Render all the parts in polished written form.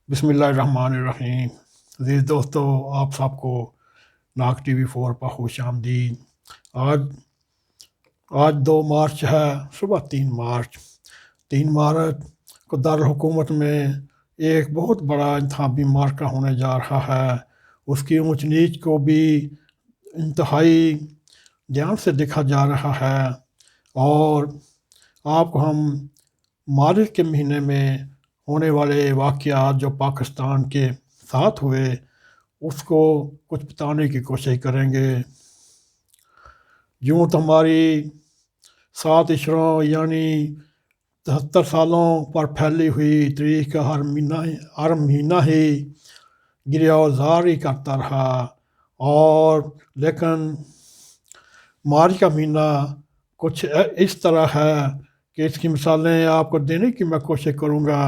بسم اللہ الرحمن الرحیم۔ عزیز دوستو، آپ سب کو ناگ ٹی وی 4 پر خوش آمدید۔ آج آج 2 مارچ ہے، صبح 3 مارچ 3 مارچ کو دارالحکومت میں ایک بہت بڑا انتخابی معرکہ ہونے جا رہا ہے۔ اس کی اونچ نیچ کو بھی انتہائی دھیان سے دیکھا جا رہا ہے، اور آپ کو ہم مارچ کے مہینے میں ہونے والے واقعات جو پاکستان کے ساتھ ہوئے اس کو کچھ بتانے کی کوشش کریں گے۔ یوں تو ہماری 7 اشروں یعنی 73 سالوں پر پھیلی ہوئی تاریخ کا ہر مہینہ ہی گریہ و زار ہی کرتا رہا، اور لیکن مارچ کا مہینہ کچھ اس طرح ہے کہ اس کی مثالیں آپ کو دینے کی میں کوشش کروں گا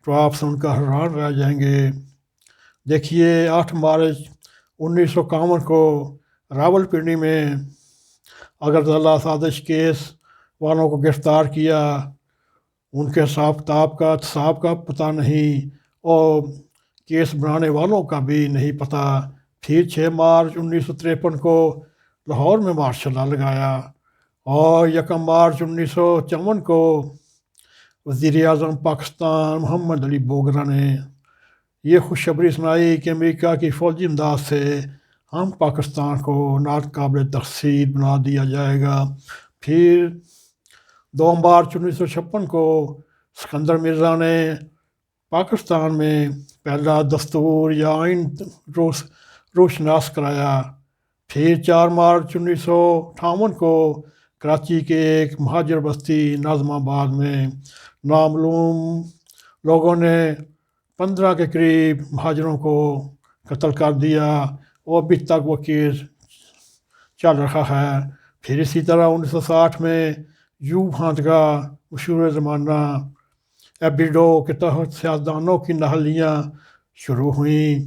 تو آپ سن کر حیران رہ جائیں گے۔ دیکھیے، 8 مارچ 1951 کو راول پنڈی میں اگرتلہ سازش کیس والوں کو گرفتار کیا۔ ان کے حساب کا پتہ نہیں، اور کیس بنانے والوں کا بھی نہیں پتہ۔ پھر 6 مارچ 1953 کو لاہور میں مارشل لا لگایا، اور 1 مارچ 1954 کو وزیر اعظم پاکستان محمد علی بوگرا نے یہ خوشخبری سنائی کہ امریکہ کی فوجی امداد سے ہم پاکستان کو ناقابل تخطیط بنا دیا جائے گا۔ پھر 2 مارچ 1956 کو سکندر مرزا نے پاکستان میں پہلا دستور یا آئین روشناس کرایا۔ پھر 4 مارچ 1958 کو کراچی کے ایک مہاجر بستی ناظم آباد میں نامعلوم لوگوں نے 15 کے قریب مہاجروں کو قتل کر دیا، اور ابھی تک وہ کیس چل رہا ہے۔ پھر اسی طرح 1960 میں یوب ہانٹ کا مشہور زمانہ ایبیڈو کے تحت سیاستدانوں کی نہالیاں شروع ہوئیں،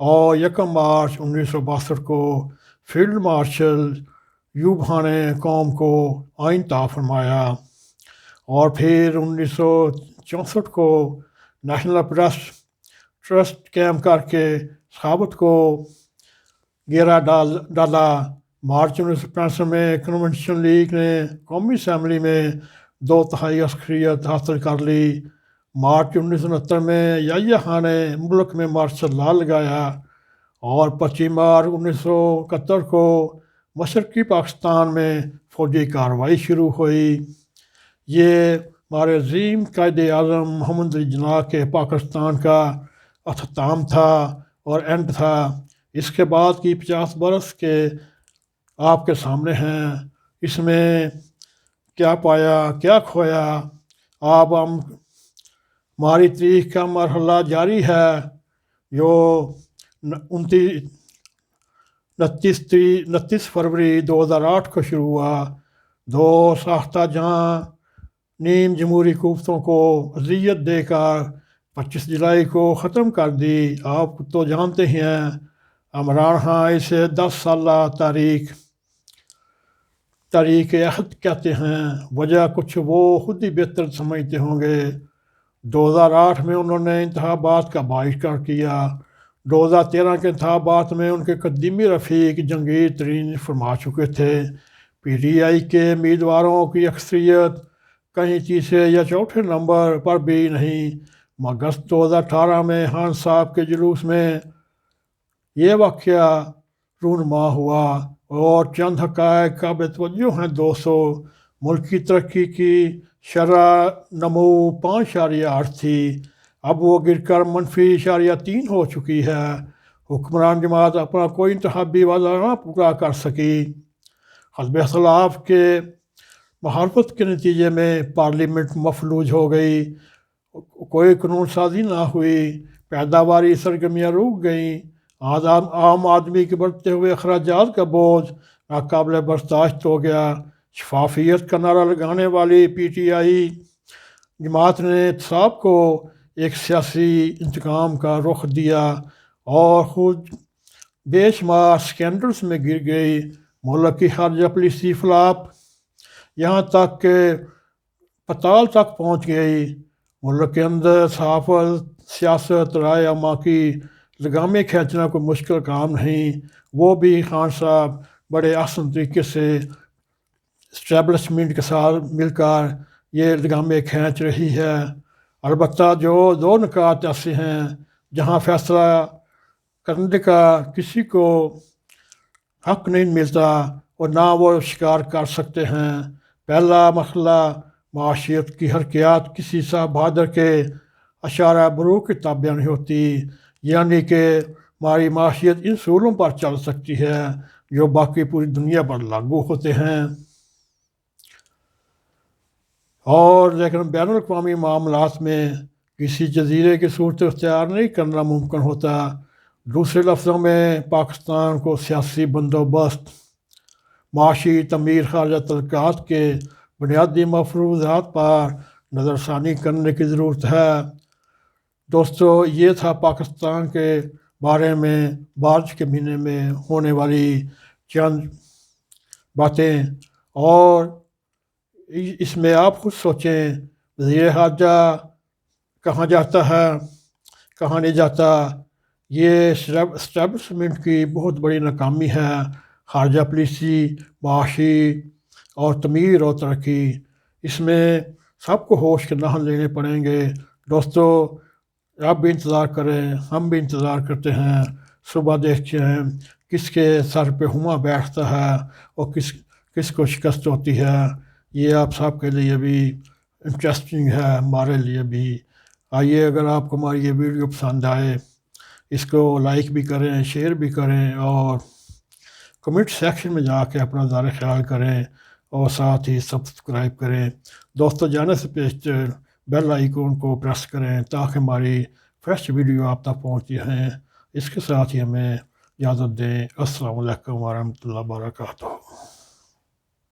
اور 1 مارچ 1962 کو فیلڈ مارشل یوب ہانٹ نے قوم کو آئین عطا فرمایا۔ اور پھر 1964 کو نیشنل پریس ٹرسٹ قائم کر کے صحافت کو گھیرا ڈالا۔ مارچ 1965 میں کنونشن لیگ نے قومی اسمبلی میں 2/3 اکثریت حاصل کر لی۔ مارچ 1969 میں یحییٰ خان نے ملک میں مارشل لا لگایا، اور 25 مارچ 1971 کو مشرقی پاکستان میں فوجی کارروائی شروع ہوئی۔ یہ ہمارے عظیم قائد اعظم محمد علی جناح کے پاکستان کا اختتام تھا اور اینڈ تھا۔ اس کے بعد کی 50 برس کے آپ کے سامنے ہیں۔ اس میں کیا پایا کیا کھویا، اب ہماری تاریخ کا مرحلہ جاری ہے جو 29 فروری 2008 کو شروع ہوا۔ 2 ساختہ جہاں نیم جمہوری قوتوں کو اذیت دے کر 25 جولائی کو ختم کر دی۔ آپ تو جانتے ہی ہیں، عمران خان اسے 10 سالہ تاریخ عہد کہتے ہیں۔ وجہ کچھ وہ خود ہی بہتر سمجھتے ہوں گے۔ 2008 میں انہوں نے انتخابات کا بائیکاٹ کیا۔ 2013 کے انتخابات میں ان کے قدیمی رفیق جہانگیر ترین فرما چکے تھے۔ پی ٹی آئی کے امیدواروں کی اکثریت کہیں تیسرے یا چوتھے نمبر پر بھی نہیں۔ اگست 2018 میں خان صاحب کے جلوس میں یہ واقعہ رونما ہوا، اور چند حقائق قابل توجہ ہیں دوستو۔ ملک کی ترقی کی شرح نمو 5.8 تھی، اب وہ گر کر -0.3 ہو چکی ہے۔ حکمران جماعت اپنا کوئی انتخابی وعدہ نہ پورا کر سکی۔ حزب اختلاف کے مخالفت کے نتیجے میں پارلیمنٹ مفلوج ہو گئی، کوئی قانون سازی نہ ہوئی، پیداواری سرگرمیاں رک گئیں، عام آدمی کے بڑھتے ہوئے اخراجات کا بوجھ ناقابل برداشت ہو گیا۔ شفافیت کا نعرہ لگانے والی پی ٹی آئی جماعت نے احتساب کو ایک سیاسی انتقام کا رخ دیا، اور خود بے شمار سکینڈلز میں گر گئی۔ ملک کی خارجہ پالیسی فلاپ یہاں تک کہ پتال تک پہنچ گئی۔ ملک کے اندر سیاست رائے عامہ کی لگامیں کھینچنا کوئی مشکل کام نہیں، وہ بھی خان صاحب بڑے آسان طریقے سے اسٹیبلشمنٹ کے ساتھ مل کر یہ لگامیں کھینچ رہی ہے۔ البتہ جو دو نکات ایسے ہیں جہاں فیصلہ کرنے کا کسی کو حق نہیں ملتا اور نہ وہ شکار کر سکتے ہیں۔ پہلا مسئلہ معاشیت کی حرکیات کسی صاحب بہادر کے اشارہ برو کی تابع نہیں ہوتی، یعنی کہ ہماری معاشیت ان اصولوں پر چل سکتی ہے جو باقی پوری دنیا پر لاگو ہوتے ہیں، اور لیکن بین الاقوامی معاملات میں کسی جزیرے کی صورت اختیار نہیں کرنا ممکن ہوتا۔ دوسرے لفظوں میں پاکستان کو سیاسی بندوبست، معاشی تعمیر، خارجہ تعلقات کے بنیادی مفروضات پر نظر ثانی کرنے کی ضرورت ہے۔ دوستو، یہ تھا پاکستان کے بارے میں مارچ کے مہینے میں ہونے والی چند باتیں، اور اس میں آپ خود سوچیں وزیر خارجہ کہاں جاتا ہے، کہاں نہیں جاتا۔ یہ اسٹیبلشمنٹ کی بہت بڑی ناکامی ہے، خارجہ پالیسی، معاشی اور تعمیر اور ترقی، اس میں سب کو ہوش کے نہل لینے پڑیں گے۔ دوستو، آپ بھی انتظار کریں، ہم بھی انتظار کرتے ہیں، صبح دیکھتے ہیں کس کے سر پہ ہواں بیٹھتا ہے اور کس کو شکست ہوتی ہے۔ یہ آپ سب کے لیے بھی انٹرسٹنگ ہے، ہمارے لیے بھی۔ آئیے، اگر آپ کو ہماری یہ ویڈیو پسند آئے اس کو لائک بھی کریں، شیئر بھی کریں، اور کمنٹ سیکشن میں جا کے اپنا ظاہر خیال کریں، اور ساتھ ہی سبسکرائب کریں۔ دوستو، جانے سے پیشتر بیل آئیکن کو پریس کریں تاکہ ہماری فریش ویڈیو آپ تک پہنچتی ہیں۔ اس کے ساتھ ہی ہمیں اجازت دیں۔ السلام علیکم ورحمۃ اللہ وبرکاتہ۔